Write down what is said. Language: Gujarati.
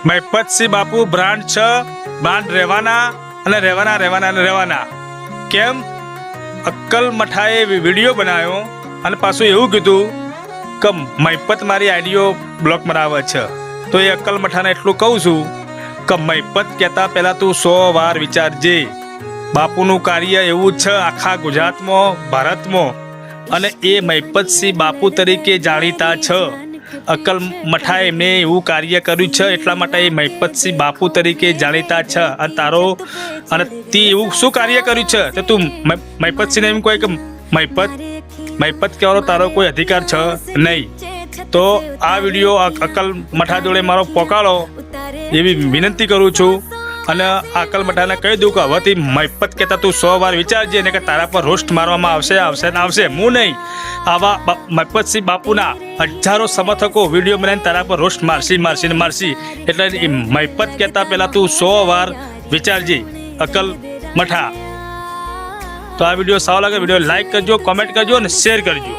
મહિપતસિંહ બાપુ બ્રાન્ડ છે, બ્રાન્ડ રહેવાના અને રહેવાના. કેમ? અક્કલ મઠાએ વિડીયો બનાવ્યો અને પાછું એવું કીધું કે મહિપત મારી આઈડીઓ બ્લોક મરાવે છે. તો એ અક્કલ મઠાને એટલું કહું છું કે મહિપત કહેતા પહેલાં તું 100 વાર વિચારજે. બાપુનું કાર્ય એવું જ છે આખા ગુજરાતમાં, ભારતમાં, અને એ મહિપતસિંહ બાપુ તરીકે જાણીતા છે. અક્કલ મઠાએ એમને એવું કાર્ય કર્યું છે એટલા માટે એ મહિપતસિંહ બાપુ તરીકે જાણીતા છે. અને તારો અને તે એવું શું કાર્ય કર્યું છે તો તું મહિપતસિંહને એમ કહે કે મહિપત કહેવાનો તારો કોઈ અધિકાર છે નહીં. તો આ વિડીયો અક્કલ મઠા જોડે મારો પોકાળો એવી વિનંતી કરું છું. અને અક્કલ મઠાને કહી દઉં કે હવેથી મહિપત કહેતા તું 100 વાર વિચારજે ને કે તારા પર રોસ્ટ મારવામાં આવશે. હું નહીં, આવા મહિપતસિંહ બાપુના હજારો સમર્થકો વિડીયો બનાવીને તારા પર રોસ્ટ મારશી. એટલે મહિપત કહેતા પહેલાં તું 100 વાર વિચારજે અક્કલ મઠા. તો આ વિડીયો સારો લાગે વિડીયો લાઈક કરજો, કોમેન્ટ કરજો અને શેર કરજો.